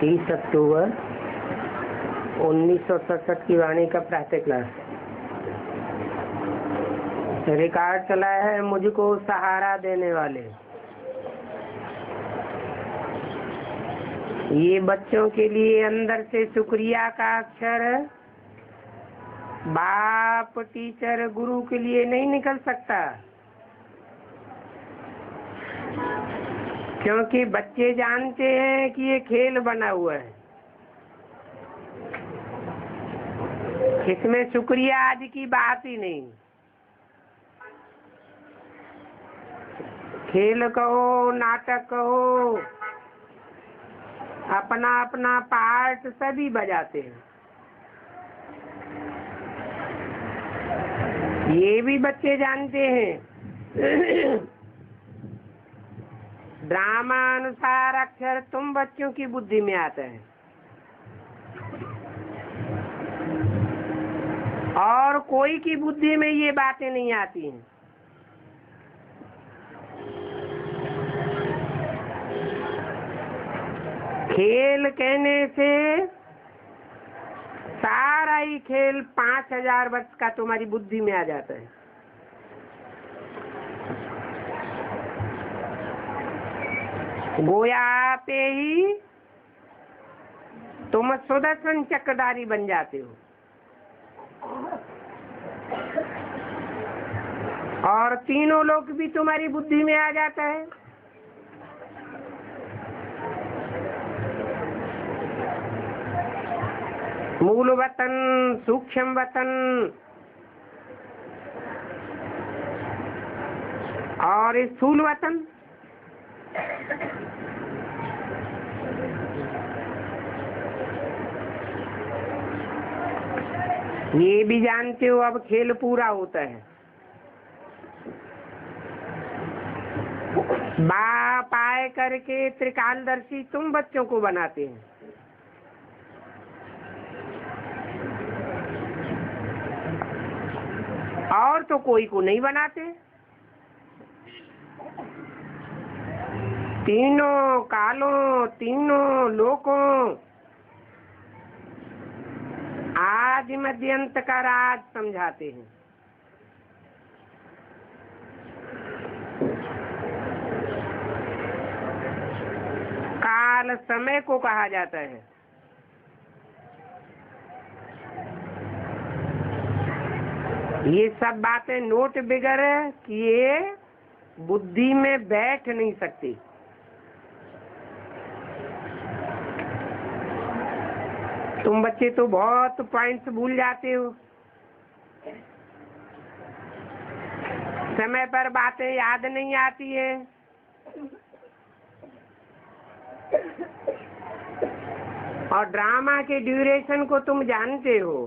30 अक्टूबर 1967 की वाणी का प्रातः क्लास। रिकॉर्ड चला है मुझको सहारा देने वाले। ये बच्चों के लिए अंदर से शुक्रिया का अक्षर बाप टीचर गुरु के लिए नहीं निकल सकता, क्योंकि बच्चे जानते हैं कि ये खेल बना हुआ है। इसमें शुक्रिया आदि की बात ही नहीं। खेल कहो, नाटक कहो, अपना अपना पार्ट सभी बजाते हैं। ये भी बच्चे जानते हैं। ड्रामा अनुसार अक्षर तुम बच्चों की बुद्धि में आता है और कोई की बुद्धि में ये बातें नहीं आती हैं। खेल कहने से सारा ही खेल 5000 वर्ष का तुम्हारी बुद्धि में आ जाता है। गोया आते ही तुम सुदर्शन चक्रधारी बन जाते हो और तीनों लोग भी तुम्हारी बुद्धि में आ जाता है। मूल वतन, सूक्ष्म वतन और स्थूल वतन। ये भी जानते हो अब खेल पूरा होता है। बाप आए करके त्रिकालदर्शी तुम बच्चों को बनाते हैं। और तो कोई को नहीं बनाते। तीनों कालों, तीनों लोकों, आदि मध्य अंत का राज समझाते हैं। काल समय को कहा जाता है। ये सब बातें नोट बिगर किए बुद्धि में बैठ नहीं सकती। तुम बच्चे तो बहुत पॉइंट्स भूल जाते हो। समय पर बातें याद नहीं आती है। और ड्रामा के ड्यूरेशन को तुम जानते हो।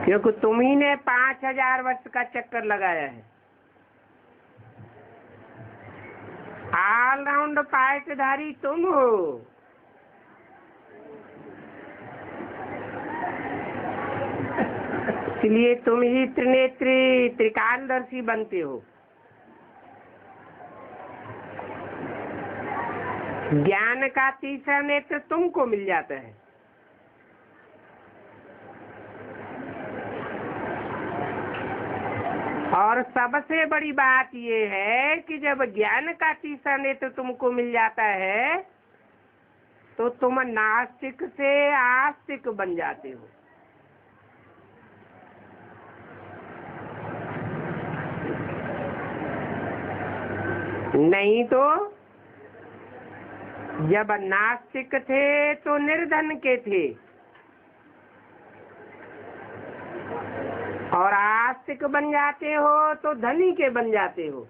क्योंकि तुम ही ने 5000 वर्ष का चक्कर लगाया है। ऑल राउंड पार्टधारी तुम हो। इसलिए तुम ही त्रिनेत्री, त्रिकालदर्शी बनते हो। ज्ञान का तीसरा नेत्र तुमको मिल जाता है। और सबसे बड़ी बात ये है कि जब ज्ञान का तीसरा नेत्र तुमको मिल जाता है तो तुम नास्तिक से आस्तिक बन जाते हो। नहीं तो जब नास्तिक थे तो निर्धन के थे और आस्तिक बन जाते हो तो धनी के बन जाते हो।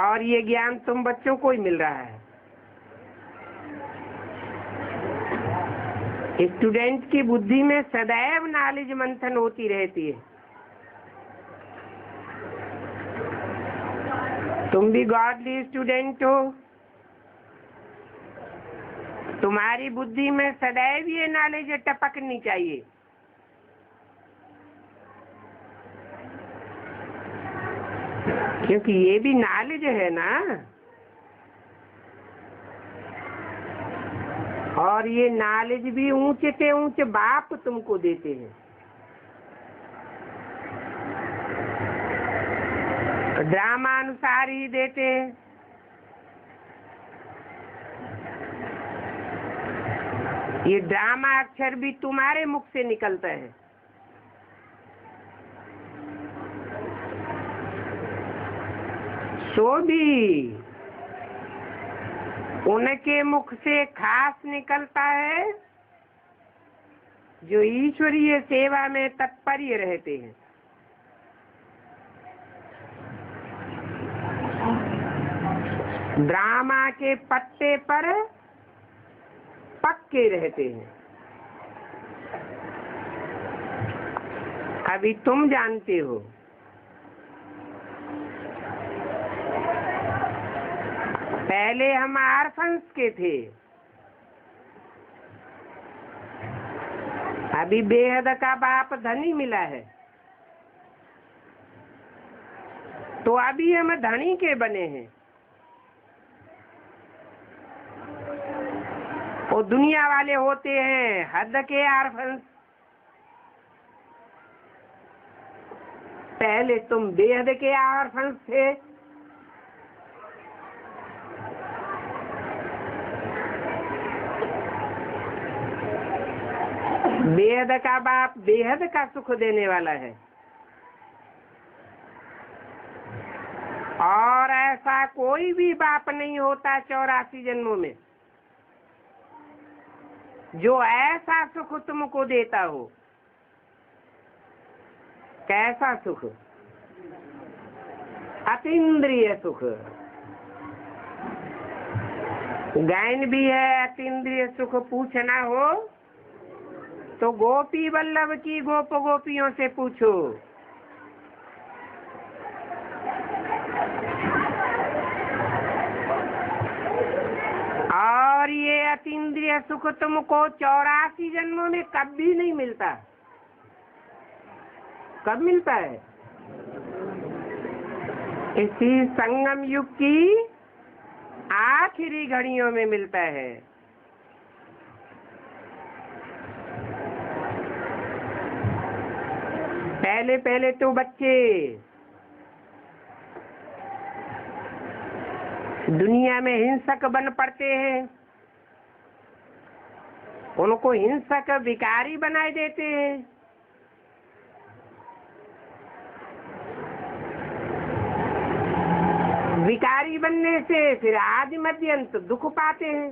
और ये ज्ञान तुम बच्चों को ही मिल रहा है। स्टूडेंट की बुद्धि में सदैव नॉलेज मंथन होती रहती है। तुम भी गॉडली स्टूडेंट हो। तुम्हारी बुद्धि में सदैव ये नॉलेज टपकनी चाहिए क्योंकि ये भी नॉलेज है ना, और ये नॉलेज भी ऊंचे से ऊंचे बाप तुमको देते हैं। ड्रामा अनुसार ही देते हैं। ये ड्रामा अक्षर भी तुम्हारे मुख से निकलता है। सो भी उनके मुख से खास निकलता है जो ईश्वरीय सेवा में तत्पर रहते हैं। ड्रामा के पत्ते पर पक्के रहते हैं। अभी तुम जानते हो, पहले हम आर्फन्स के थे, अभी बेहद का बाप धनी मिला है, तो अभी हम धनी के बने हैं। वो दुनिया वाले होते हैं हद के आर्फन्स। पहले तुम बेहद के आर्फन्स थे। बेहद का बाप बेहद का सुख देने वाला है, और ऐसा कोई भी बाप नहीं होता 84 जन्मों में जो ऐसा सुख तुमको देता हो। कैसा सुख? अतीन्द्रिय सुख। गायन भी है अतीन्द्रिय सुख। पूछना हो तो गोपी वल्लभ की गोप गोपियों से पूछो। और ये अतीन्द्रिय सुख तुमको 84 जन्मों में कभी नहीं मिलता। कब मिलता है? इसी संगम युग की आखिरी घड़ियों में मिलता है। पहले पहले तो बच्चे दुनिया में हिंसक बन पड़ते हैं, उनको हिंसक विकारी बनाए देते हैं। विकारी बनने से फिर आदि मध्य अंत दुख पाते हैं।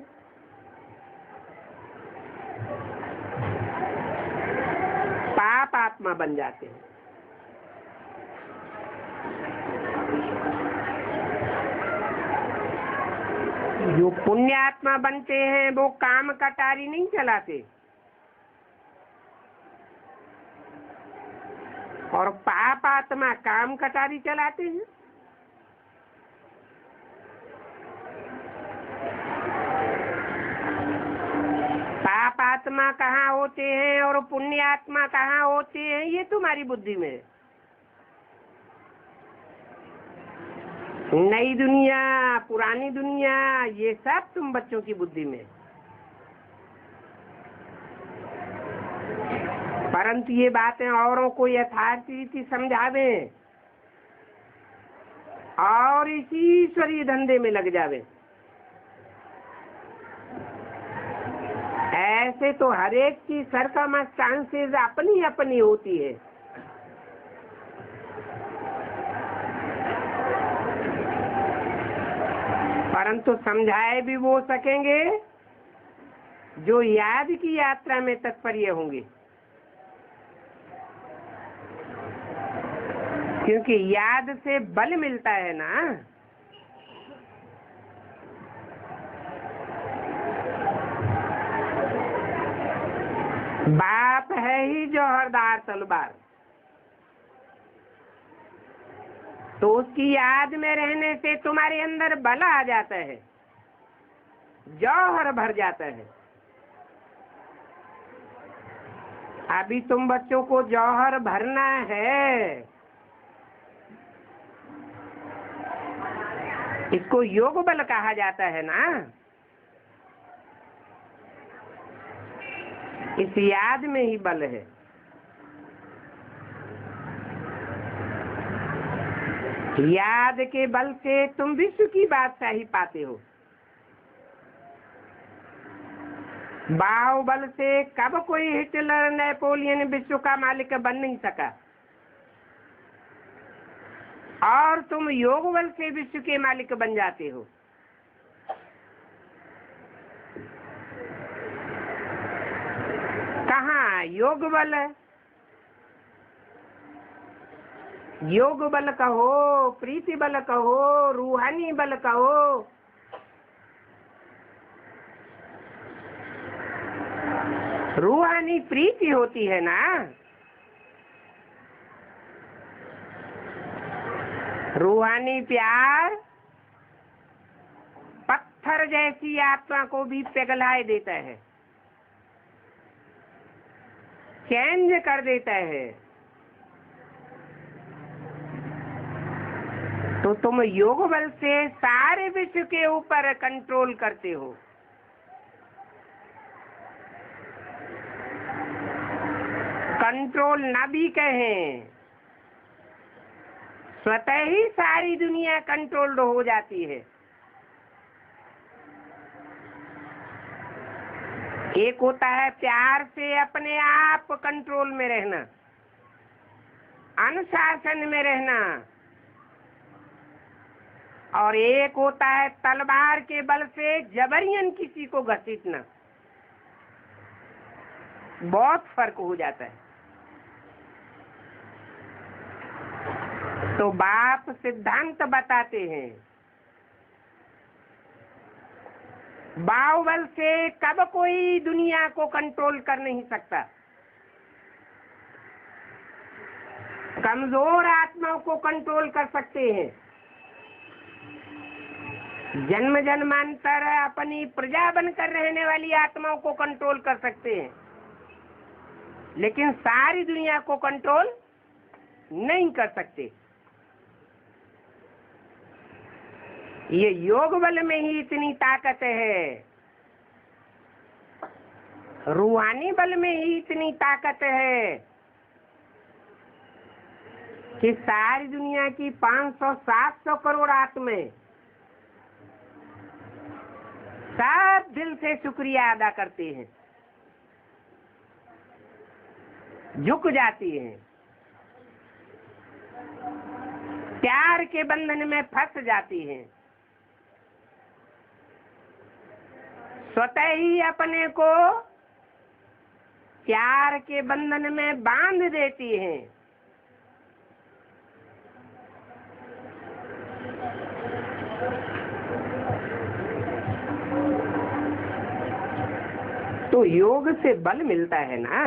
पाप आत्मा बन जाते हैं। जो पुण्यात्मा बनते हैं वो काम कटारी नहीं चलाते, और पाप आत्मा काम कटारी चलाते हैं। पाप आत्मा कहाँ होते हैं और पुण्य आत्मा कहाँ होते हैं, ये तुम्हारी बुद्धि में है। नई दुनिया, पुरानी दुनिया, ये सब तुम बच्चों की बुद्धि में। परंतु ये बातें औरों को यथार्थ रीति समझावे और इसी ईश्वरीय धंधे में लग जावे। ऐसे तो हर एक की सर्कमस्टांसेस अपनी अपनी होती है। परंतु समझाए भी वो सकेंगे जो याद की यात्रा में तत्पर्य होंगे, क्योंकि याद से बल मिलता है ना। बाप है ही जौहरदार तलवार, तो उसकी याद में रहने से तुम्हारे अंदर बल आ जाता है, जौहर भर जाता है। अभी तुम बच्चों को जौहर भरना है, इसको योग बल कहा जाता है ना। इस याद में ही बल है। याद के बल से तुम विश्व की बादशाही पाते हो। बाहुबल से कब कोई हिटलर नेपोलियन विश्व का मालिक बन नहीं सका, और तुम योग बल से विश्व के मालिक बन जाते हो। कहाँ योग बल है? योग बल कहो, प्रीति बल कहो, रूहानी बल कहो, रूहानी प्रीति होती है ना। रूहानी प्यार पत्थर जैसी आत्मा को भी पिघलाए देता है, चेंज कर देता है। तो तुम योग बल से सारे विश्व के ऊपर कंट्रोल करते हो। कंट्रोल ना भी कहें, स्वतः ही सारी दुनिया कंट्रोल्ड हो जाती है। एक होता है प्यार से अपने आप कंट्रोल में रहना, अनुशासन में रहना, और एक होता है तलवार के बल से जबरियन किसी को घसीटना। बहुत फर्क हो जाता है। तो बाप सिद्धांत बताते हैं, बाहुबल से कब कोई दुनिया को कंट्रोल कर नहीं सकता। कमजोर आत्माओं को कंट्रोल कर सकते हैं, जन्म जन्मांतर अपनी प्रजा बनकर रहने वाली आत्माओं को कंट्रोल कर सकते हैं, लेकिन सारी दुनिया को कंट्रोल नहीं कर सकते। ये योग बल में ही इतनी ताकत है, रूहानी बल में ही इतनी ताकत है कि सारी दुनिया की 500-700 करोड़ आत्माएं सब दिल से शुक्रिया अदा करते हैं, झुक जाती हैं, प्यार के बंधन में फंस जाती हैं, स्वतः ही अपने को प्यार के बंधन में बांध देती हैं। तो योग से बल मिलता है ना।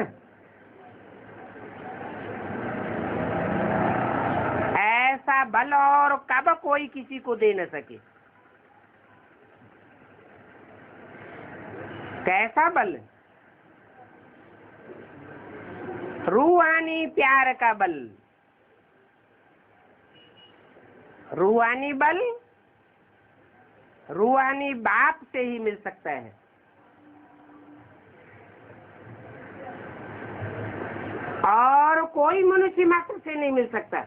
ऐसा बल और कब कोई किसी को दे न सके। कैसा बल? रूहानी प्यार का बल। रूहानी बल रूहानी बाप से ही मिल सकता है। और कोई मनुष्य मात्र से नहीं मिल सकता,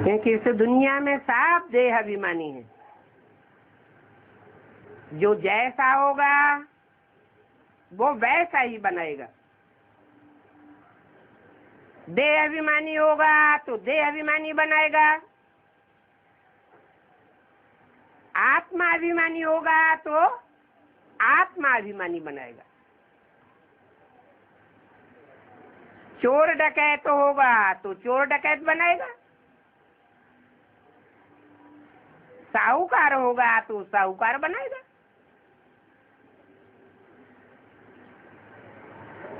क्योंकि इस दुनिया में सब देह अभिमानी है। जो जैसा होगा वो वैसा ही बनाएगा। देह अभिमानी होगा तो देह अभिमानी बनाएगा, आत्मा अभिमानी होगा तो आत्मा अभिमानी बनाएगा। चोर डकैत होगा तो चोर डकैत बनाएगा, साहूकार होगा तो साहूकार बनाएगा।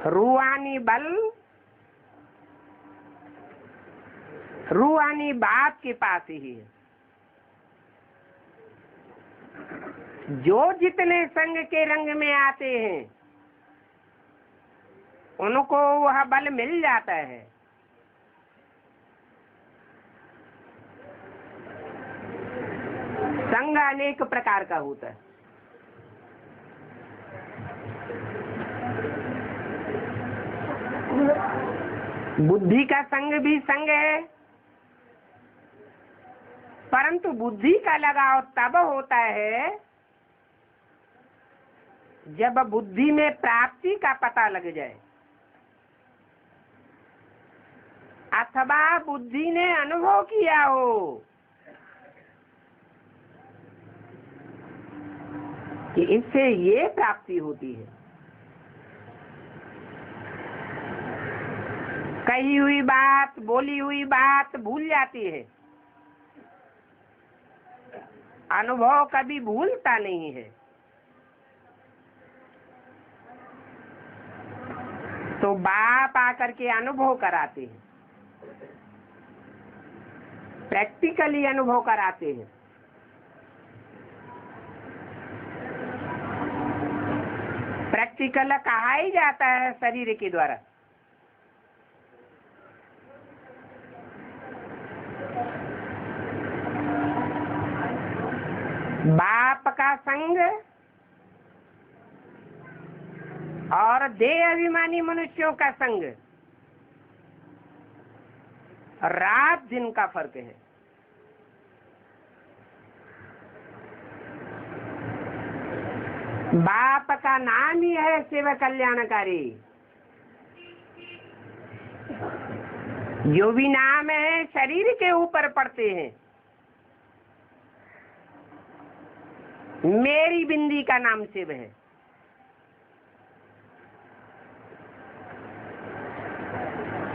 रूहानी बल रूहानी बाप के पास ही है। जो जितने संग के रंग में आते हैं उनको वह बल मिल जाता है। संग अनेक प्रकार का होता है। बुद्धि का संग भी संग है, परंतु बुद्धि का लगाव तब होता है जब बुद्धि में प्राप्ति का पता लग जाए, अथवा बुद्धि ने अनुभव किया हो कि इससे ये प्राप्ति होती है। कही हुई बात, बोली हुई बात भूल जाती है, अनुभव कभी भूलता नहीं है। तो बाप आकर के अनुभव कराते हैं, प्रैक्टिकली अनुभव कराते हैं। प्रैक्टिकल कहा ही जाता है शरीर के द्वारा। बाप का संग और देह अभिमानी मनुष्यों का संग रात दिन का फर्क है। बाप का नाम ही है शिव कल्याणकारी। जो भी नाम है शरीर के ऊपर पड़ते हैं। मेरी बिंदी का नाम शिव है।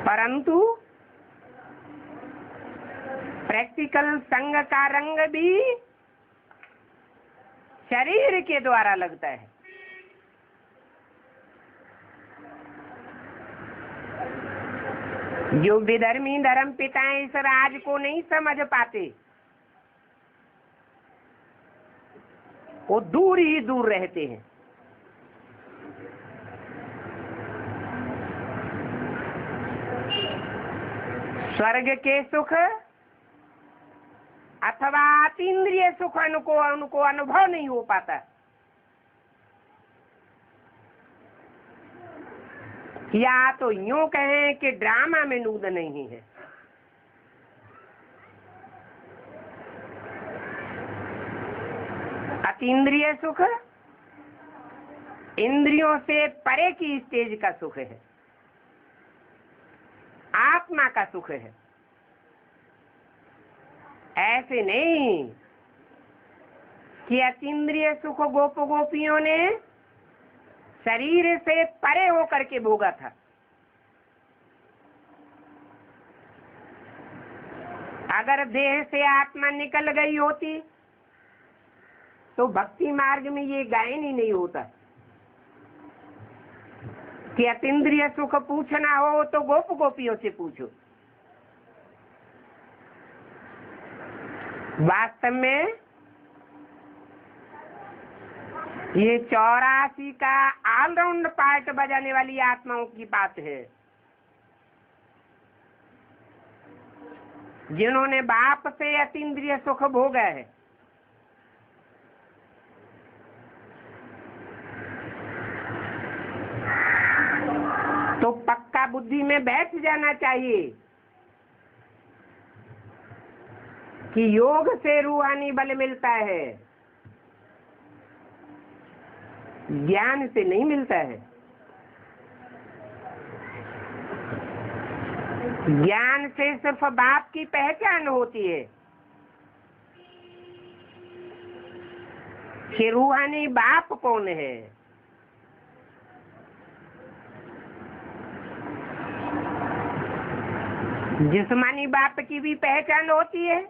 परंतु प्रैक्टिकल संग का रंग भी शरीर के द्वारा लगता है। जो विधर्मी धर्म पिताएं इस राज को नहीं समझ पाते, वो दूर ही दूर रहते हैं। स्वर्ग के सुख अथवा अतीन्द्रिय सुख उनको अनुभव नहीं हो पाता। या तो यूं कहें कि ड्रामा में नूद नहीं है। अतीन्द्रिय सुख इंद्रियों से परे की स्टेज का सुख है, आत्मा का सुख है। ऐसे नहीं कि अतीन्द्रिय सुख गोप गोपियों ने शरीर से परे होकर के भोगा था। अगर देह से आत्मा निकल गई होती तो भक्ति मार्ग में ये गायन ही नहीं होता कि अतीन्द्रिय सुख पूछना हो तो गोप गोपियों से पूछो। वास्तव में ये 84 का ऑलराउंड पार्ट बजाने वाली आत्माओं की बात है, जिन्होंने बाप से अतीन्द्रिय सुख भोगा है। तो पक्का बुद्धि में बैठ जाना चाहिए कि योग से रूहानी बल मिलता है, ज्ञान से नहीं मिलता है। ज्ञान से सिर्फ बाप की पहचान होती है कि रूहानी बाप कौन है। जिस्मानी बाप की भी पहचान होती है।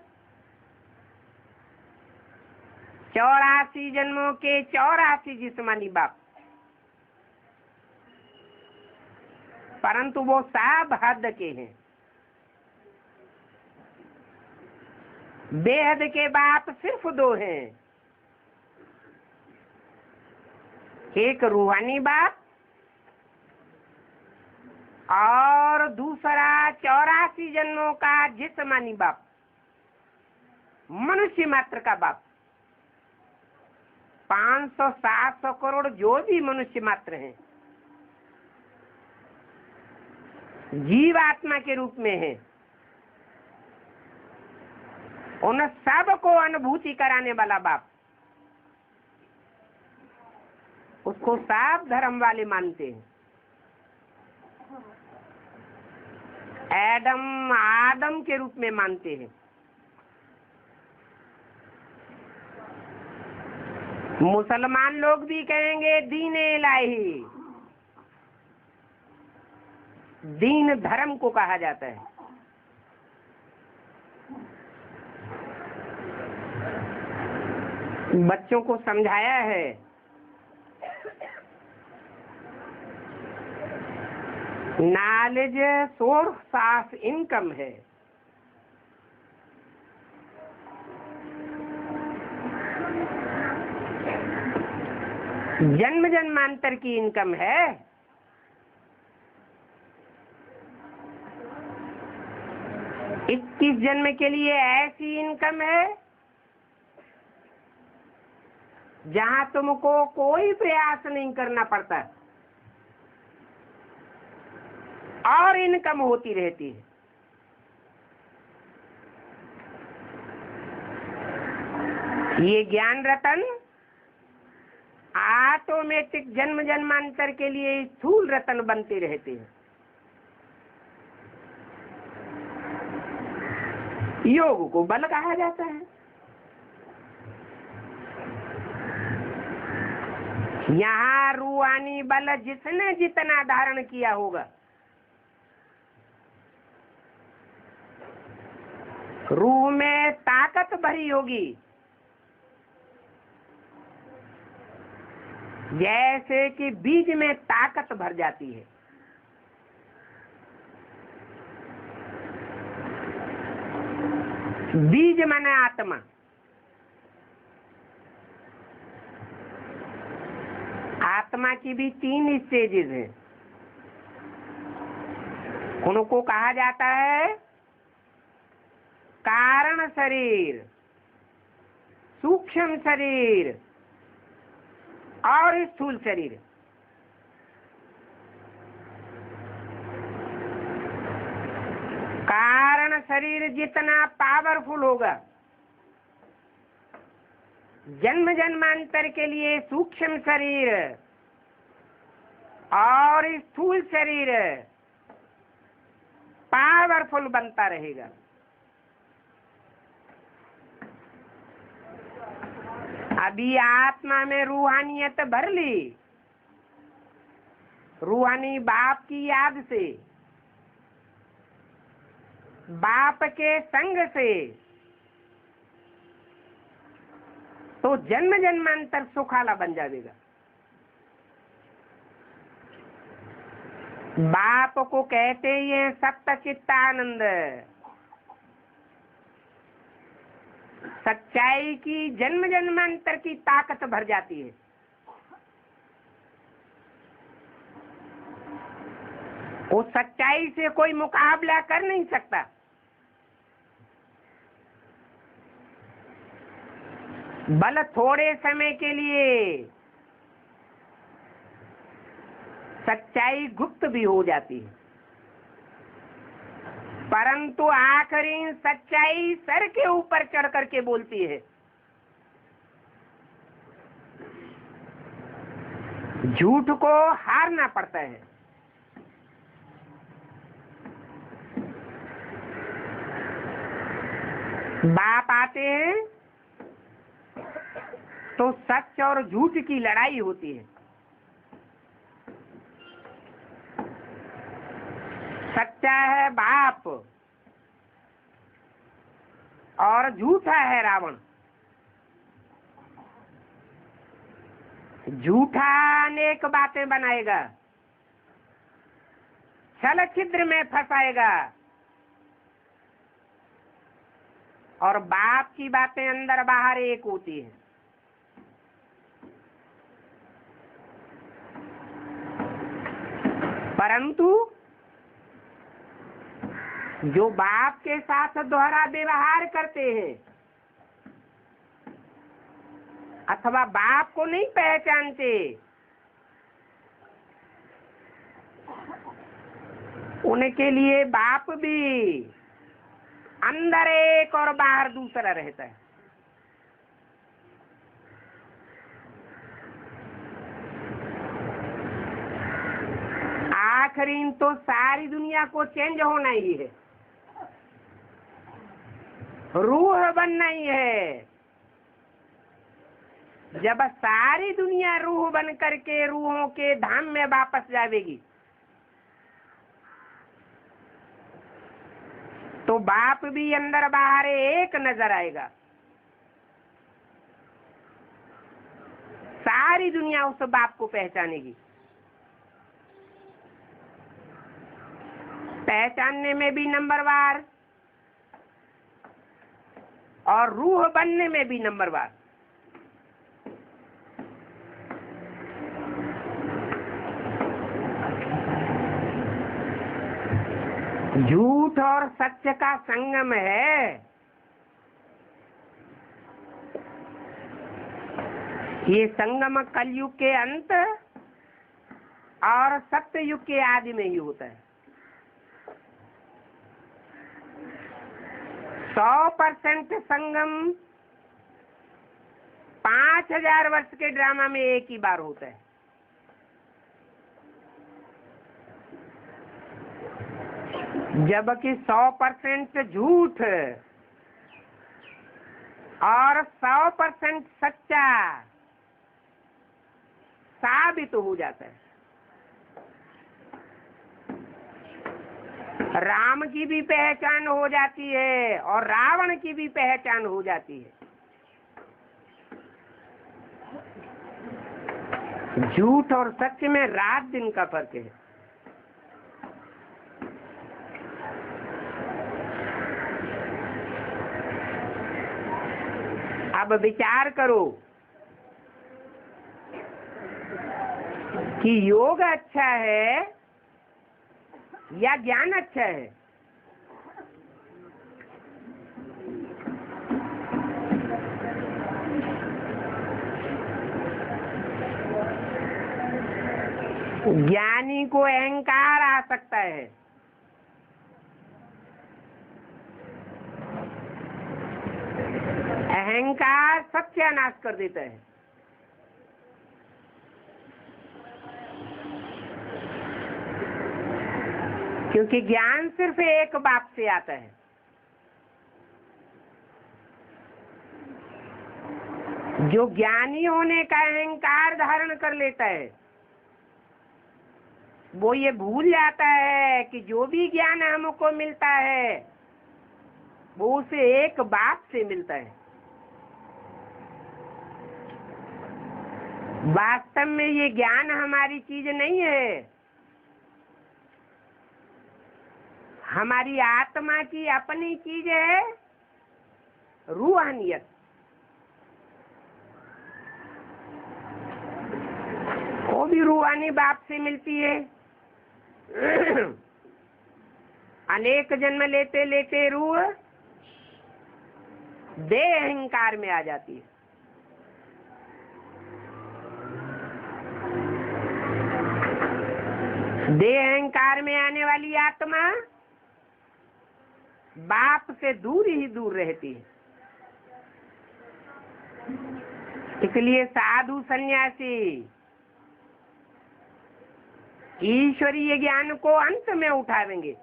84 जन्मों के 84 जिस्मानी बाप, परंतु वो सब हद के हैं। बेहद के बाप सिर्फ 2 हैं, एक रूहानी बाप और दूसरा 84 जन्मों का जिस्मानी बाप, मनुष्य मात्र का बाप। 500 700 करोड़ जो भी मनुष्य मात्र हैं, जीव आत्मा के रूप में है, उन सब को अनुभूति कराने वाला बाप, उसको सब धर्म वाले मानते हैं। आदम के रूप में मानते हैं। मुसलमान लोग भी कहेंगे दीन इलाही, दीन धर्म को कहा जाता है। बच्चों को समझाया है नॉलेज सोर्स ऑफ इनकम है। जन्म जन्मांतर की इनकम है। इक्कीस जन्म के लिए ऐसी इनकम है जहां तुमको कोई प्रयास नहीं करना पड़ता और इनकम होती रहती है। ये ज्ञान रतन ऑटोमेटिक जन्म जन्मांतर के लिए स्थूल रतन बनते रहते हैं। योग को बल कहा जाता है। यहाँ रूहानी बल जिसने जितना धारण किया होगा, रूह में ताकत भरी होगी, जैसे कि बीज में ताकत भर जाती है। बीज माने आत्मा। आत्मा की भी 3 स्टेजेस हैं। उनको कहा जाता है कारण शरीर, सूक्ष्म शरीर और स्थूल शरीर। कारण शरीर जितना पावरफुल होगा, जन्म जन्मांतर के लिए सूक्ष्म शरीर और स्थूल शरीर पावरफुल बनता रहेगा। अभी आत्मा में रूहानियत भर ली, रूहानी बाप की याद से, बाप के संग से, तो जन्म जन्मांतर सुखाला बन जाएगा। बाप को कहते हैं सत्य चित्तानंद। सच्चाई की जन्म जन्मांतर की ताकत भर जाती है। उस सच्चाई से कोई मुकाबला कर नहीं सकता। बल थोड़े समय के लिए सच्चाई गुप्त भी हो जाती है, परंतु आखिरी सच्चाई सर के ऊपर चढ़ करके बोलती है। झूठ को हारना पड़ता है। बाप आते हैं तो सच और झूठ की लड़ाई होती है। सच्चा है बाप और झूठा है रावण। झूठा अनेक बातें बनाएगा, छल छिद्र में फंसाएगा, और बाप की बातें अंदर बाहर एक होती है। परंतु जो बाप के साथ दोहरा व्यवहार करते हैं, अथवा बाप को नहीं पहचानते, उनके लिए बाप भी अंदर एक और बाहर दूसरा रहता है। आखिरी तो सारी दुनिया को चेंज होना ही है, रूह बनना ही है। जब सारी दुनिया रूह बन करके रूहों के धाम में वापस जाएगी, तो बाप भी अंदर बाहर एक नजर आएगा। सारी दुनिया उस बाप को पहचानेगी। पहचानने में भी नंबरवार और रूह बनने में भी नंबरवार। झूठ और सत्य का संगम है। ये संगम कलयुग के अंत और सत्य युग के आदि में ही होता है। 100% संगम 5000 वर्ष के ड्रामा में एक ही बार होता है। जबकि 100% झूठ और 100% सच्चा साबित हो जाता है। राम की भी पहचान हो जाती है और रावण की भी पहचान हो जाती है। झूठ और सत्य में रात दिन का फर्क है। अब विचार करो कि योग अच्छा है या ज्ञान अच्छा है। ज्ञानी को अहंकार आ सकता है, अहंकार सत्यानाश कर देता है। क्योंकि ज्ञान सिर्फ एक बाप से आता है। जो ज्ञानी होने का अहंकार धारण कर लेता है, वो ये भूल जाता है कि जो भी ज्ञान हमको मिलता है वो उसे एक बाप से मिलता है। वास्तव में ये ज्ञान हमारी चीज नहीं है, हमारी आत्मा की अपनी चीज है, रूहानियत। वो भी रूहानी बाप से मिलती है। अनेक जन्म लेते लेते रूह देह अहंकार में आ जाती है। देह अहंकार में आने वाली आत्मा बाप से दूर ही दूर रहती है। इसलिए साधु सन्यासी ईश्वरीय ज्ञान को अंत में उठावेंगे।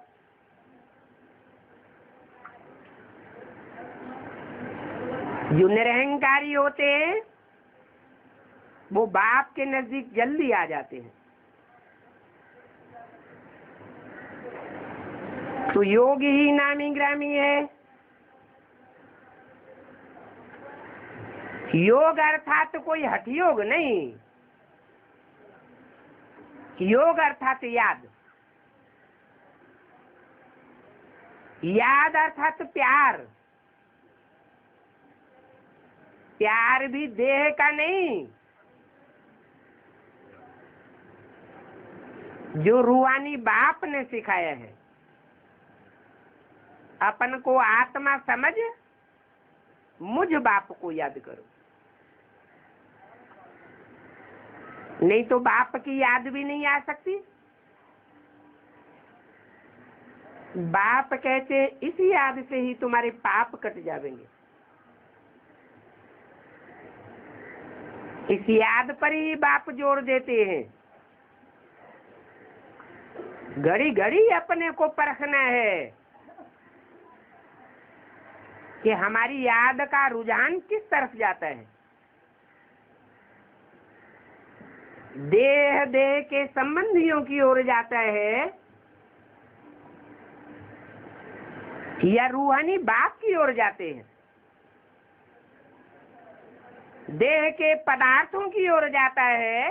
जो निरहंकारी होते हैं वो बाप के नजदीक जल्दी आ जाते हैं। तो योग ही नामी ग्रामी है। योग अर्थात कोई हठ योग नहीं, योग अर्थात याद, याद अर्थात प्यार। प्यार भी देह का नहीं, जो रूहानी बाप ने सिखाया है। अपन को आत्मा समझ मुझ बाप को याद करो। नहीं तो बाप की याद भी नहीं आ सकती। बाप कहते इस याद से ही तुम्हारे पाप कट जाएंगे। इस याद पर ही बाप जोर देते हैं। घड़ी घड़ी अपने को परखना है कि हमारी याद का रुझान किस तरफ जाता है। देह देह के संबंधियों की ओर जाता है या रूहानी बाप की ओर जाते हैं। देह के पदार्थों की ओर जाता है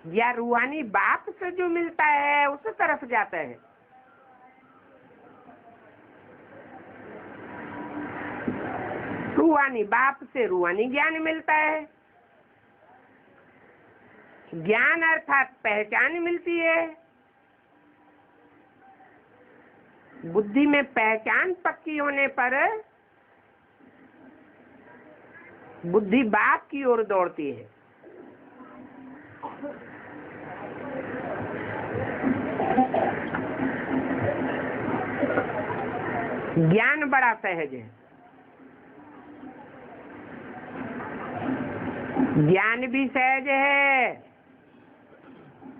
या रूहानी बाप से जो मिलता है उस तरफ जाता है। रूहानी बाप से रूहानी ज्ञान मिलता है। ज्ञान अर्थात पहचान मिलती है। बुद्धि में पहचान पक्की होने पर बुद्धि बाप की ओर दौड़ती है। ज्ञान बड़ा सहज है। ज्ञान भी सहज है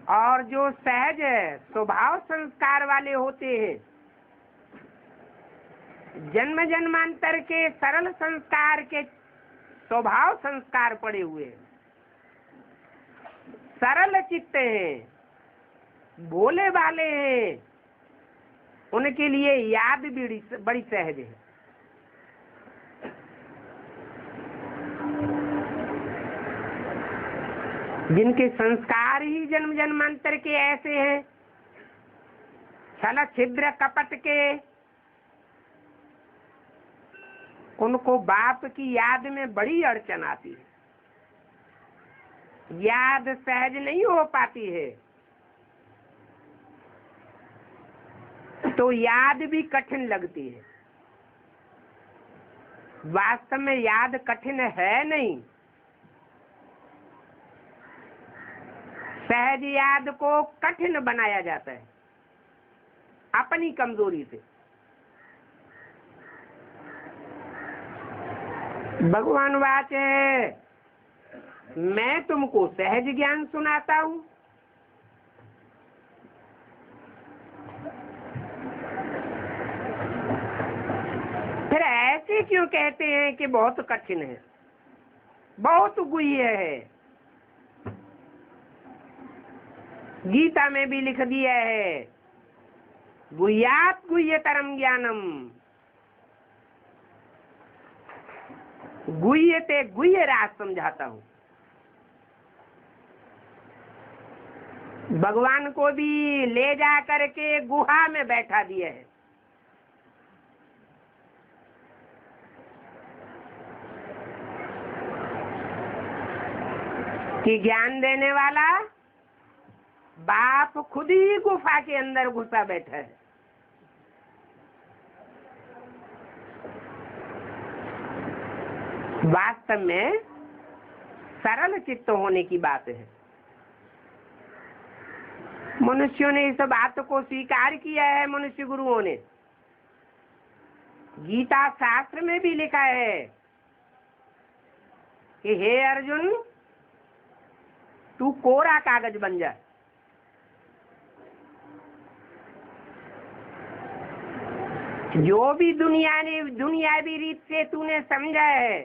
और जो सहज है स्वभाव संस्कार वाले होते हैं। जन्म जन्मांतर के सरल संस्कार के स्वभाव संस्कार पड़े हुए हैं। सरल चित्त हैं, भोले भाले हैं, उनके लिए याद बड़ी सहज है। जिनके संस्कार ही जन्म जन्मांतर के ऐसे हैं, छल छिद्र कपट के, उनको बाप की याद में बड़ी अड़चन आती है। याद सहज नहीं हो पाती है तो याद भी कठिन लगती है। वास्तव में याद कठिन है नहीं। सहज याद को कठिन बनाया जाता है अपनी कमजोरी से। भगवान वाच है, मैं तुमको सहज ज्ञान सुनाता हूं। फिर ऐसे क्यों कहते हैं कि बहुत कठिन है, बहुत गुह्य है। गीता में भी लिख दिया है, गुह्यात गुह्यतरम ज्ञानम। गुह्य ते गुह्य राज समझाता हूं। भगवान को भी ले जा करके गुहा में बैठा दिया है। कि ज्ञान देने वाला बाप खुद ही गुफा के अंदर घुसा बैठा है। वास्तव में सरल चित्त होने की बात है। मनुष्यों ने इस बात को स्वीकार किया है। मनुष्य गुरुओं ने गीता शास्त्र में भी लिखा है कि हे अर्जुन, तू कोरा कागज बन जा। जो भी दुनियावी रीत से तूने समझा है,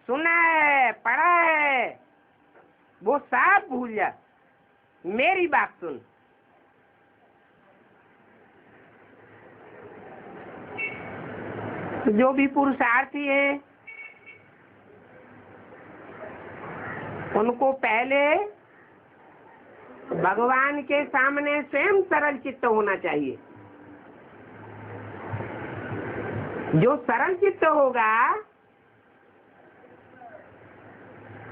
सुना है, पढ़ा है, वो सब भूल जा। मेरी बात सुन। जो भी पुरुषार्थी है उनको पहले भगवान के सामने स्वयं सरल चित्त होना चाहिए। जो सरल चित्त होगा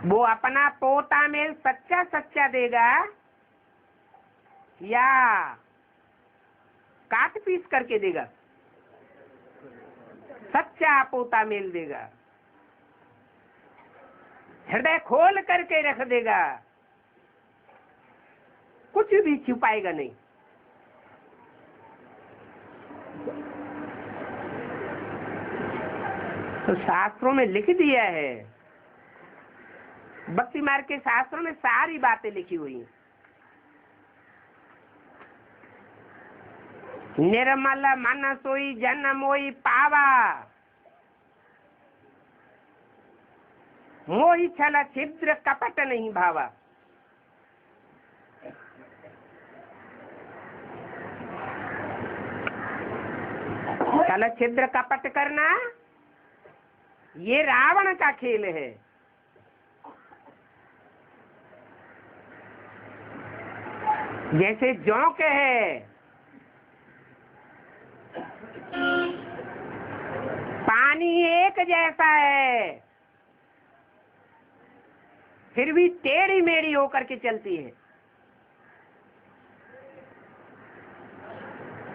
वो अपना पोता मेल सच्चा सच्चा देगा या काट पीस करके देगा। सच्चा पोता मेल देगा। हृदय खोल करके रख देगा, कुछ भी छुपाएगा नहीं। तो शास्त्रों में लिख दिया है, भक्ति मार्ग के शास्त्रों में सारी बातें लिखी हुई हैं। निर्मल मन सोई जन मोई पावा, मोहि छल छिद्र कपट नहीं भावा। छल छिद्र कपट करना ये रावण का खेल है। जैसे जोंक है, पानी एक जैसा है, फिर भी टेढ़ी मेढ़ी होकर के चलती है।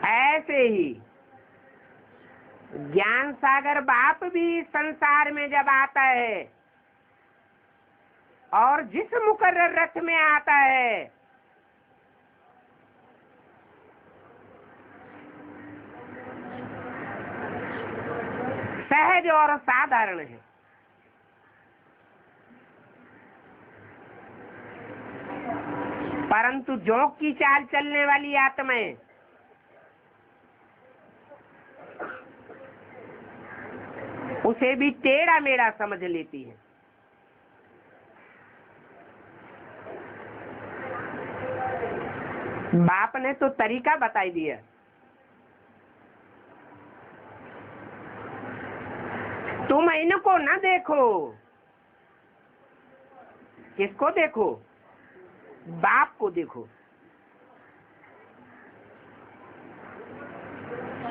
ऐसे ही ज्ञान सागर बाप भी संसार में जब आता है और जिस मुकर्रर रथ में आता है, सहज और साधारण है। परंतु जोंक की चाल चलने वाली आत्माएं उसे भी टेढ़ा मेढ़ा समझ लेती है। बाप ने तो तरीका बताई दिया। तुम इनको न देखो। किसको देखो? बाप को देखो।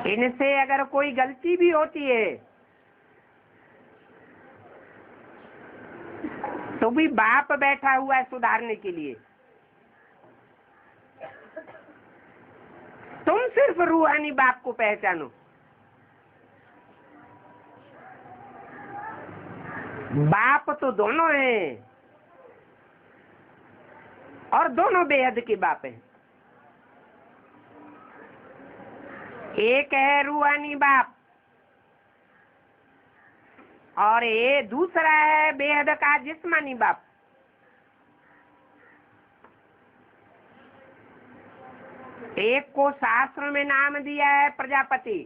इनसे अगर कोई गलती भी होती है तो भी बाप बैठा हुआ है सुधारने के लिए। तुम सिर्फ रूहानी बाप को पहचानो। बाप तो दोनों हैं और दोनों बेहद के बाप हैं। एक है रूहानी बाप और ये दूसरा है बेहद का जिस्मानी बाप। एक को शास्त्र में नाम दिया है प्रजापति,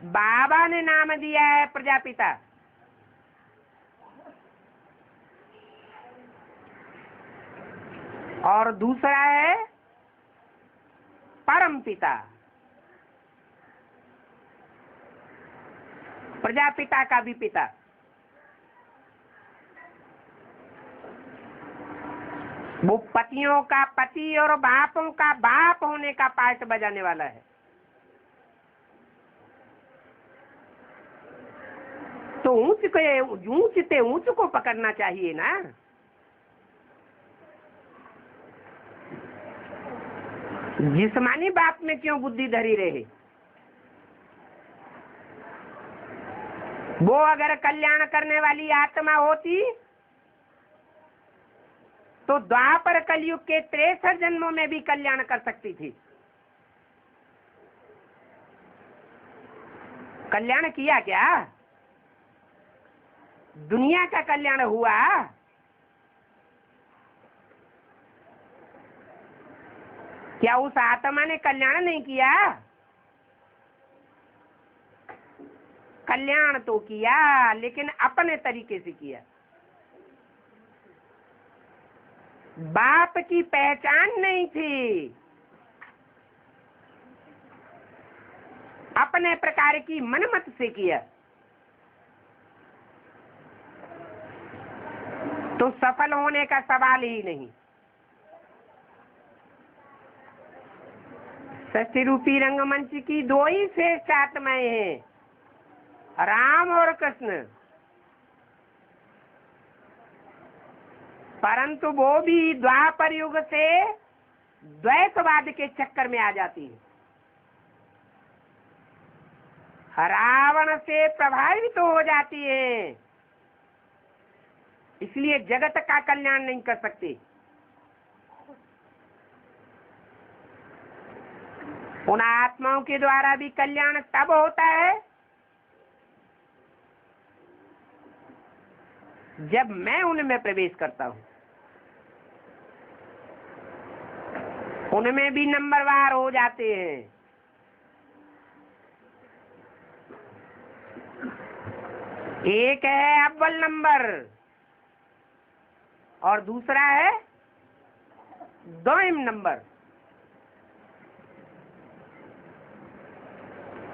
बाबा ने नाम दिया है प्रजापिता। और दूसरा है परम पिता। प्रजापिता का भी पिता। वो पतियों का पति और बापों का बाप होने का पार्ट बजाने वाला है। तो ऊंचते ऊंच को पकड़ना चाहिए ना। जिस्मानी बाप में क्यों बुद्धि धरी रहे? वो अगर कल्याण करने वाली आत्मा होती तो द्वापर कलयुग के 63 जन्मों में भी कल्याण कर सकती थी। कल्याण किया क्या? दुनिया का कल्याण हुआ? क्या उस आत्मा ने कल्याण नहीं किया? कल्याण तो किया, लेकिन अपने तरीके से किया। बाप की पहचान नहीं थी, अपने प्रकार की मनमत से किया। तो सफल होने का सवाल ही नहीं। षष्ठी रूपी रंगमंच की 2 ही श्रेष्ठ आत्माएं हैं, राम और कृष्ण। परंतु वो भी द्वापर युग से द्वैतवाद के चक्कर में आ जाती है। रावण से प्रभावित हो जाती है इसलिए जगत का कल्याण नहीं कर सकते। उन आत्माओं के द्वारा भी कल्याण तब होता है जब मैं उनमें प्रवेश करता हूं। उनमें भी नंबरवार हो जाते हैं। एक है अव्वल नंबर और दूसरा है दोयम नंबर।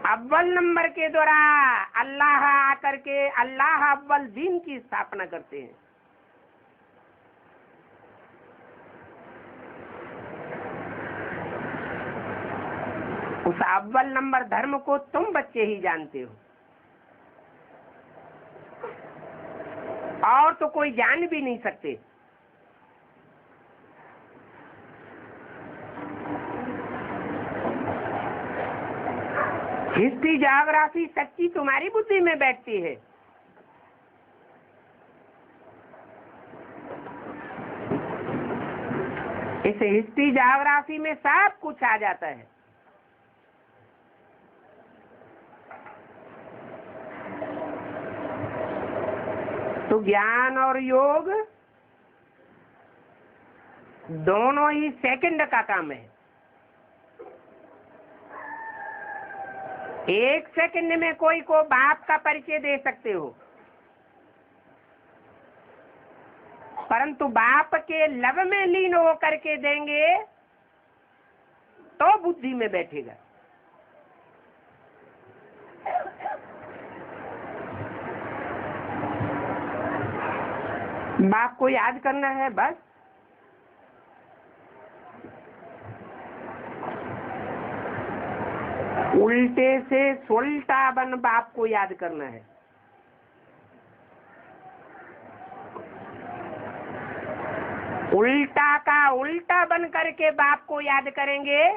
अव्वल नंबर के द्वारा अल्लाह आकर के अल्लाह अव्वल दीन की स्थापना करते हैं। उस अव्वल नंबर धर्म को तुम बच्चे ही जानते हो, और तो कोई जान भी नहीं सकते। हिस्ट्री ज्योग्राफी सच्ची तुम्हारी बुद्धि में बैठती है। इस हिस्ट्री ज्योग्राफी में सब कुछ आ जाता है। तो ज्ञान और योग दोनों ही सेकंड का काम है। एक सेकंड में कोई को बाप का परिचय दे सकते हो, परंतु बाप के लव में लीन होकर के देंगे तो बुद्धि में बैठेगा। बाप को याद करना है बस। उल्टे से सुलटा बन बाप को याद करना है। उल्टा का उल्टा बन करके बाप को याद करेंगे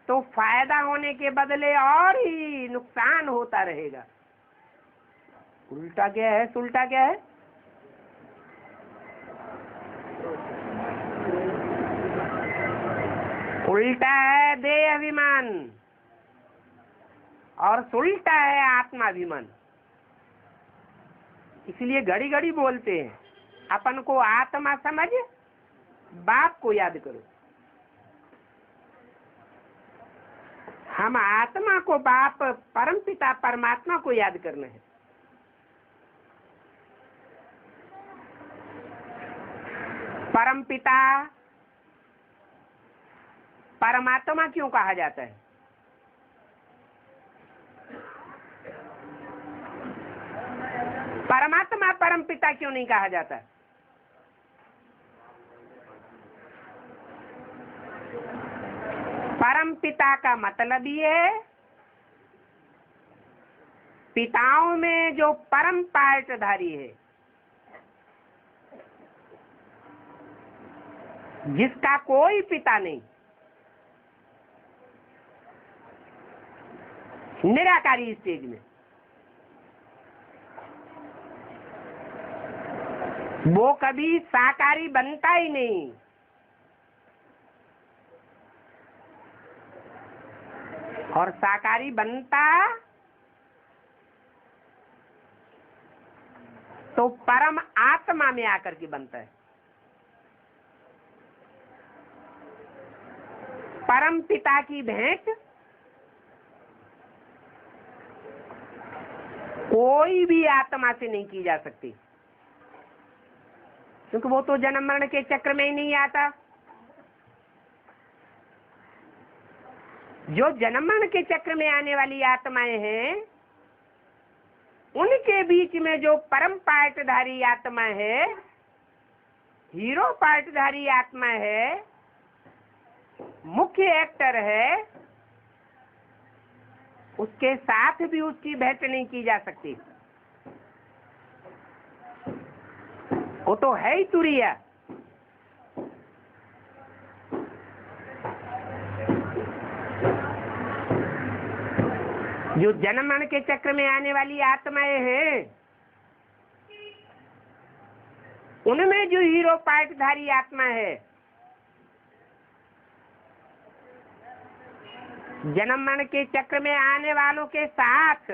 तो फायदा होने के बदले और ही नुकसान होता रहेगा। उल्टा क्या है, सुलटा क्या है? उल्टा है देह अभिमान और सुलटा है आत्माभिमान। इसलिए घड़ी घड़ी बोलते हैं अपन को आत्मा समझ बाप को याद करो। हम आत्मा को बाप परमपिता परमात्मा को याद करना है। परमपिता परमात्मा क्यों कहा जाता है? परमात्मा परमपिता क्यों नहीं कहा जाता? परमपिता का मतलब ये है पिताओं में जो परम पार्टधारी है, जिसका कोई पिता नहीं, निराकारी स्टेज में, वो कभी साकारी बनता ही नहीं। और साकारी बनता तो परम आत्मा में आकर के बनता है। परम पिता की भेंट कोई भी आत्मा से नहीं की जा सकती, क्योंकि वो तो जन्म मरण के चक्र में ही नहीं आता। जो जन्म मरण के चक्र में आने वाली आत्माएं हैं, उनके बीच में जो परम पार्टधारी आत्मा है, हीरो पार्टधारी आत्मा है, मुख्य एक्टर है, उसके साथ भी उसकी भेंट नहीं की जा सकती। वो तो है ही तुरिया। जो जन्म मरण के चक्र में आने वाली आत्माएं हैं, उनमें जो हीरो पार्टधारी आत्मा है, जन्म मरण के चक्र में आने वालों के साथ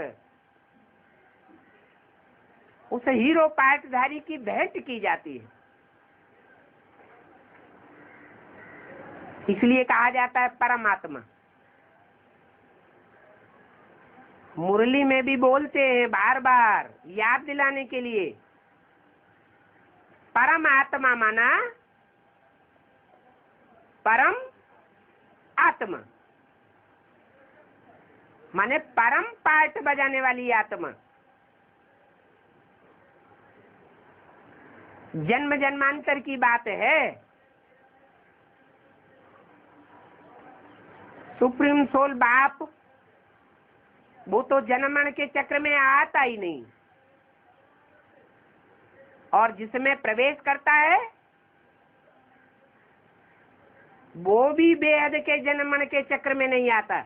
उस हीरो पार्टधारी की भेंट की जाती है। इसलिए कहा जाता है परमात्मा। मुरली में भी बोलते हैं बार बार याद दिलाने के लिए, परम आत्मा माना परम आत्मा, माने परम पार्ट बजाने वाली आत्मा। जन्म जन्मांतर की बात है, सुप्रीम सोल बाप वो तो जन्म मरण के चक्र में आता ही नहीं, और जिसमें प्रवेश करता है वो भी बेहद के जन्म मरण के चक्र में नहीं आता,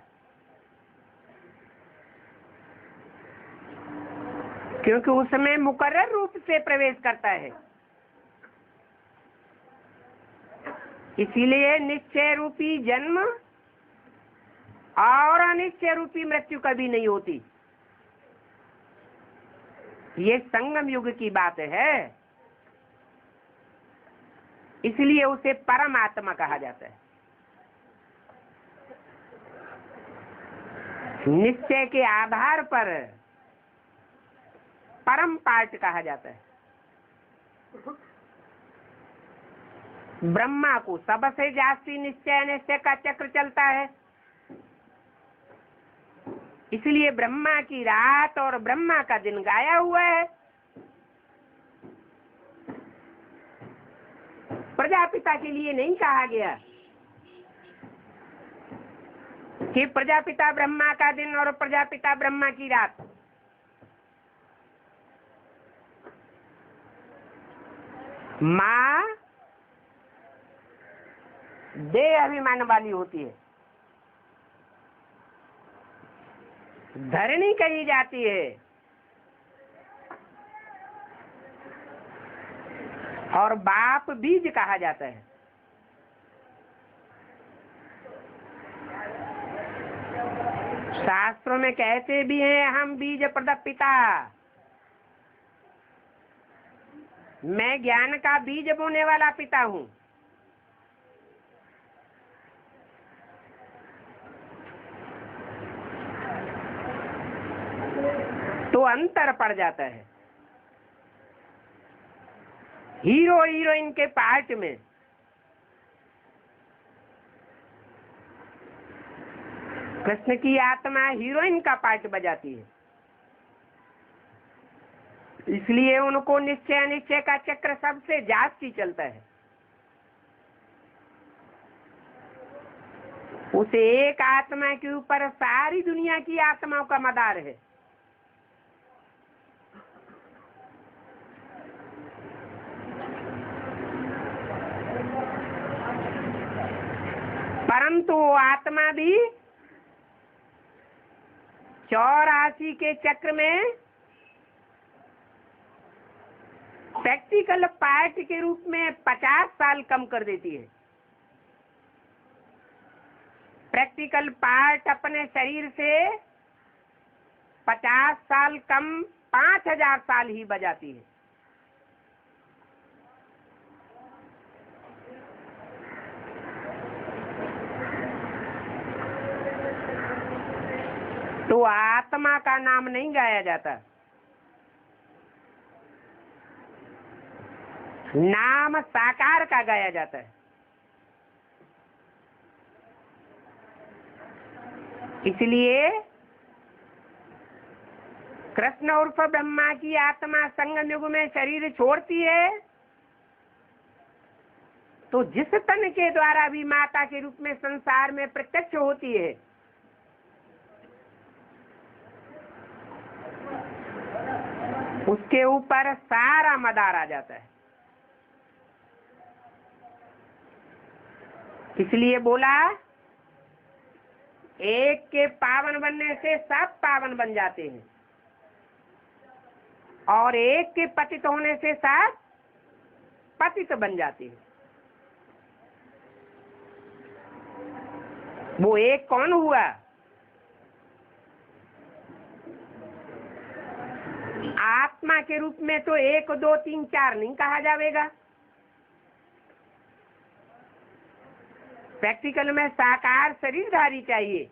क्योंकि उसमें मुकर्रर रूप से प्रवेश करता है। इसीलिए निश्चय रूपी जन्म और अनिश्चय रूपी मृत्यु कभी नहीं होती। ये संगम युग की बात है, इसलिए उसे परमात्मा कहा जाता है। निश्चय के आधार पर परम पार्ट कहा जाता है। ब्रह्मा को सबसे जास्ती निश्चय अनिश्चय का चक्र चलता है, इसलिए ब्रह्मा की रात और ब्रह्मा का दिन गाया हुआ है। प्रजापिता के लिए नहीं कहा गया कि प्रजापिता ब्रह्मा का दिन और प्रजापिता ब्रह्मा की रात। माँ देह अभिमान वाली होती है, धरणी कही जाती है, और बाप बीज कहा जाता है। शास्त्रों में कहते भी हैं हम बीज प्रदप पिता, मैं ज्ञान का बीज बोने वाला पिता हूँ। तो अंतर पड़ जाता है हीरो हीरोइन के पार्ट में। कृष्ण की आत्मा हीरोइन का पार्ट बजाती है, इसलिए उनको निश्चय अनिश्चय का चक्र सबसे जास्ती चलता है। उस एक आत्मा के ऊपर सारी दुनिया की आत्माओं का मदार है। परंतु वो आत्मा भी 84 के चक्र में प्रैक्टिकल पार्ट के रूप में 50 साल कम कर देती है। प्रैक्टिकल पार्ट अपने शरीर से 50 साल कम 5000 साल ही बजाती है। तो आत्मा का नाम नहीं गाया जाता, नाम साकार का गाया जाता है। इसलिए कृष्ण उर्फ ब्रह्मा की आत्मा संगम युग में शरीर छोड़ती है तो जिस तन के द्वारा भी माता के रूप में संसार में प्रत्यक्ष होती है, उसके ऊपर सारा मदार आ जाता है। इसलिए बोला एक के पावन बनने से सब पावन बन जाते हैं, और एक के पतित होने से सब पतित बन जाते हैं। वो एक कौन हुआ? आत्मा के रूप में तो 1 2 3 4 नहीं कहा जाएगा। प्रैक्टिकल में साकार शरीरधारी चाहिए।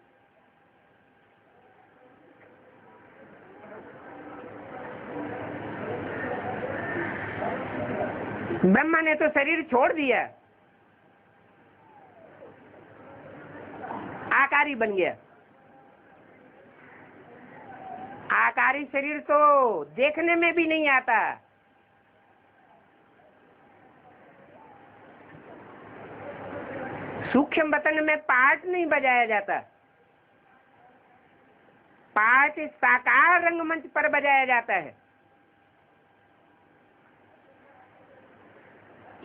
ब्रह्मा ने तो शरीर छोड़ दिया, आकारी बन गया। आकारी शरीर तो देखने में भी नहीं आता। सूक्ष्म बतन में पाठ नहीं बजाया जाता, पाठ साकार रंगमंच पर बजाया जाता है।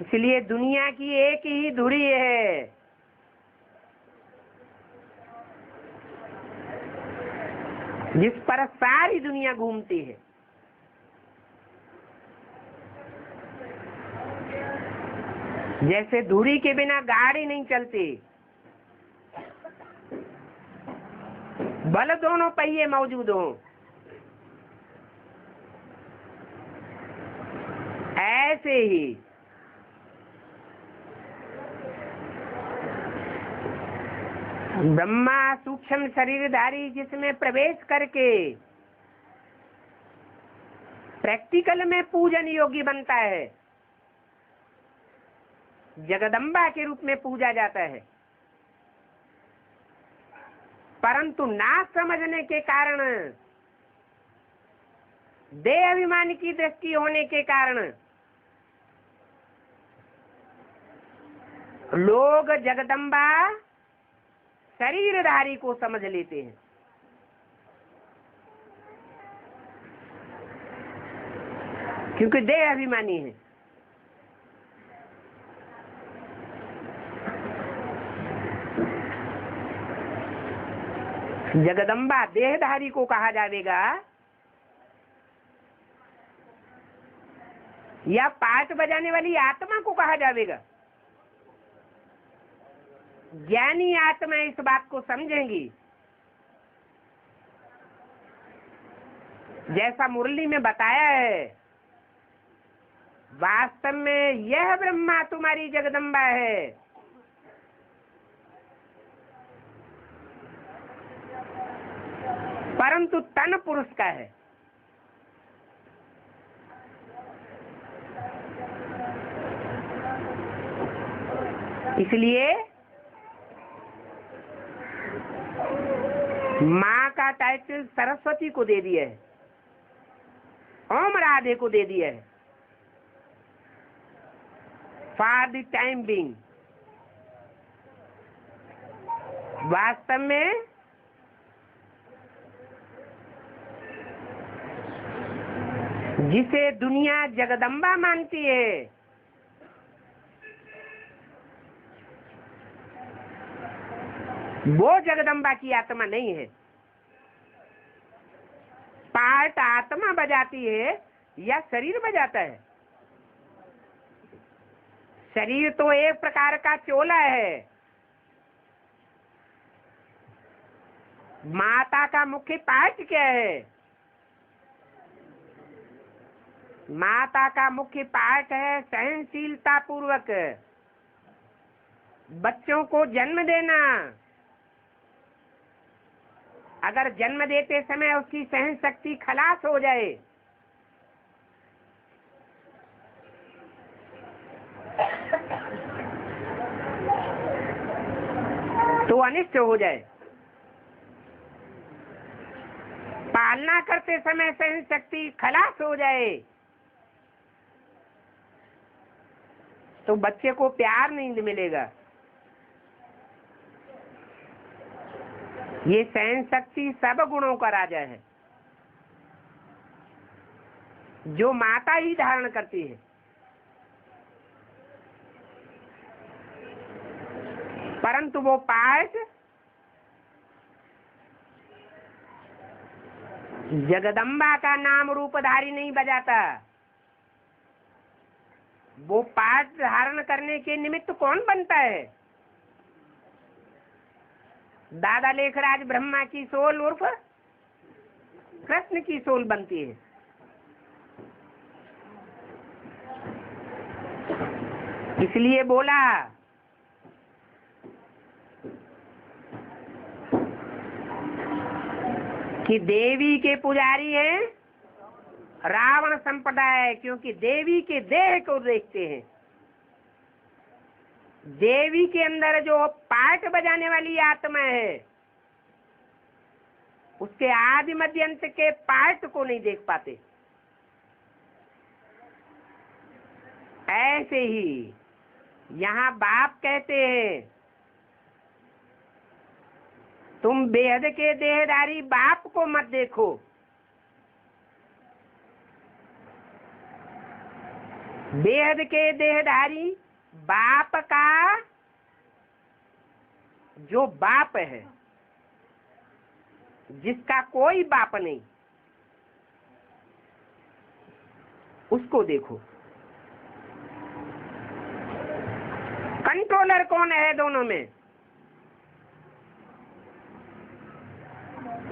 इसलिए दुनिया की एक ही धुरी है, जिस पर सारी दुनिया घूमती है। जैसे धुरी के बिना गाड़ी नहीं चलती, भले दोनों पहिए मौजूद हों, ऐसे ही ब्रह्मा सूक्ष्म शरीरधारी जिसमें प्रवेश करके प्रैक्टिकल में पूजन योग्य बनता है, जगदम्बा के रूप में पूजा जाता है। परंतु ना समझने के कारण, देह अभिमान की दृष्टि होने के कारण लोग जगदम्बा शरीरधारी को समझ लेते हैं। क्योंकि देह अभिमानी है। जगदम्बा देहधारी को कहा जाएगा या पाठ बजाने वाली आत्मा को कहा जाएगा। ज्ञानी आत्मा इस बात को समझेंगी। जैसा मुरली में बताया है, वास्तव में यह ब्रह्मा तुम्हारी जगदम्बा है। परंतु तन पुरुष का है। इसलिए माँ का टाइटल सरस्वती को दे दिया है, ओम राधे को दे दिया है। फॉर द टाइम बीइंग वास्तव में जिसे दुनिया जगदम्बा मानती है, वो जगदम्बा की आत्मा नहीं है। पार्ट आत्मा बजाती है या शरीर बजाता है? शरीर तो एक प्रकार का चोला है। माता का मुख्य पार्ट क्या है? माता का मुख्य पार्ट है सहनशीलता पूर्वक बच्चों को जन्म देना। अगर जन्म देते समय उसकी सहन शक्ति खलास हो जाए तो अनिष्ट हो जाए। पालना करते समय सहन शक्ति खलास हो जाए तो बच्चे को प्यार नहीं मिलेगा। ये सहन शक्ति सब गुणों का राजा है, जो माता ही धारण करती है। परंतु वो पाठ जगदम्बा का नाम रूपधारी नहीं बजाता। वो पाठ धारण करने के निमित्त कौन बनता है? दादा लेखराज ब्रह्मा की सोल उर्फ कृष्ण की सोल बनती है। इसलिए बोला कि देवी के पुजारी हैं रावण संप्रदाय, क्योंकि देवी के देह को देखते हैं। देवी के अंदर जो पाठ बजाने वाली आत्मा है उसके आदि मध्य अंत के पाठ को नहीं देख पाते। ऐसे ही यहाँ बाप कहते हैं तुम बेहद के देहधारी बाप को मत देखो, बेहद के देहधारी बाप का जो बाप है, जिसका कोई बाप नहीं, उसको देखो। कंट्रोलर कौन है दोनों में?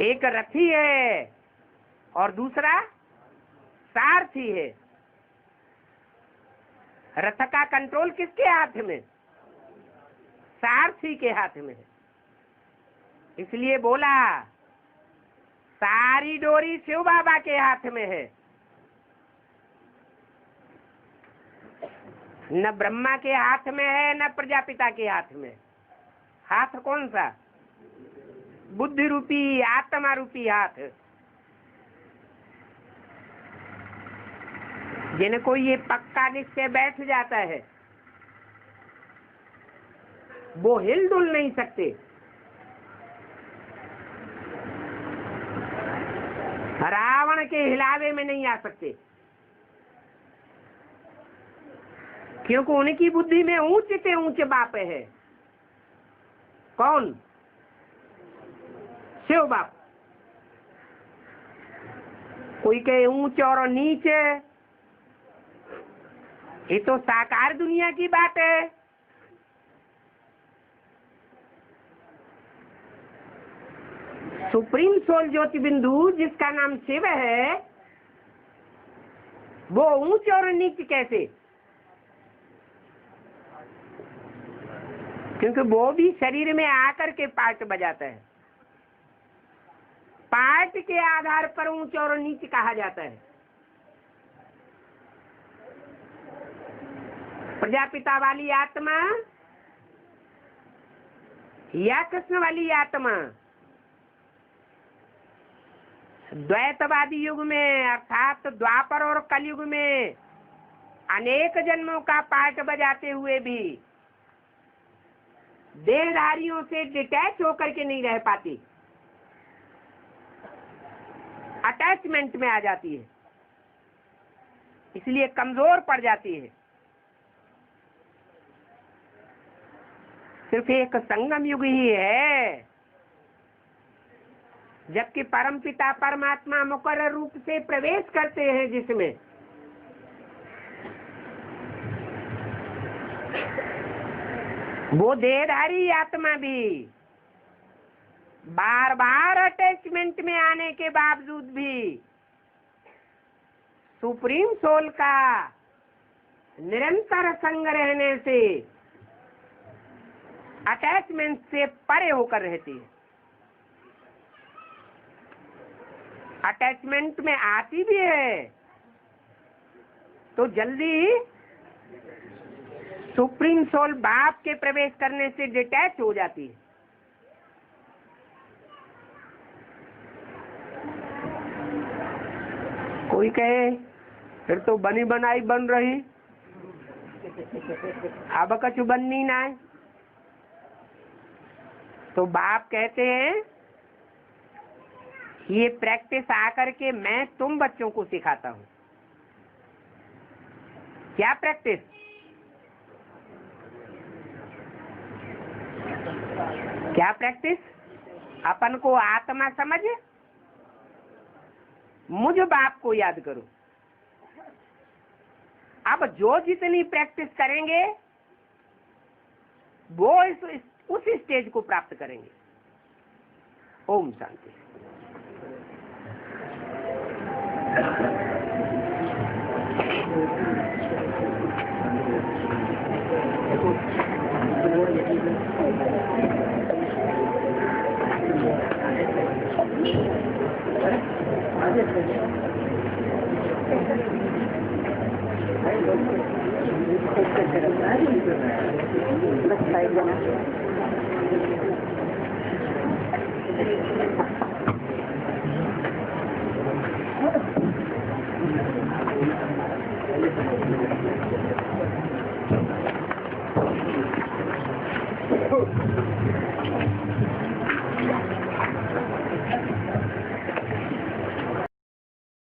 एक रथी है और दूसरा सारथी है। रथ का कंट्रोल किसके हाथ में? सारथी के हाथ में है। इसलिए बोला सारी डोरी शिव बाबा के हाथ में है, न ब्रह्मा के हाथ में है न प्रजापिता के हाथ में। हाथ कौन सा? बुद्धि रूपी आत्मा रूपी हाथ। जिनको ये पक्का निश्चय बैठ जाता है वो हिल डुल नहीं सकते। रावण के हिलावे में नहीं आ सकते, क्योंकि उनकी बुद्धि में ऊंचे से ऊंचे बाप है। कौन? शिव बाप। कोई कहे ऊंचे और नीचे, ये तो साकार दुनिया की बात है। सुप्रीम सोल ज्योति बिंदु जिसका नाम शिव है वो ऊंच और नीच कैसे? क्योंकि वो भी शरीर में आकर के पाठ बजाता है। पाठ के आधार पर ऊंच और नीच कहा जाता है। प्रजापिता वाली आत्मा या कृष्ण वाली आत्मा द्वैतवादी युग में अर्थात द्वापर और कलयुग में अनेक जन्मों का पाठ बजाते हुए भी देहधारियों से डिटैच होकर के नहीं रह पाती, अटैचमेंट में आ जाती है, इसलिए कमजोर पड़ जाती है। सिर्फ एक संगम युग ही है जबकि परमपिता परमात्मा मुकर्रर रूप से प्रवेश करते हैं, जिसमें वो देहधारी आत्मा भी बार बार अटैचमेंट में आने के बावजूद भी सुप्रीम सोल का निरंतर संग रहने से अटैचमेंट से परे होकर रहती है। अटैचमेंट में आती भी है तो जल्दी सुप्रीम सोल बाप के प्रवेश करने से डिटैच हो जाती है। कोई कहे फिर तो बनी बनाई बन रही, अब कछु बननी ना है। तो बाप कहते हैं ये प्रैक्टिस आकर के मैं तुम बच्चों को सिखाता हूं। क्या प्रैक्टिस? क्या प्रैक्टिस? अपन को आत्मा समझ मुझ बाप को याद करो। अब जो जितनी प्रैक्टिस करेंगे वो उस स्टेज को प्राप्त करेंगे। ओम शांति।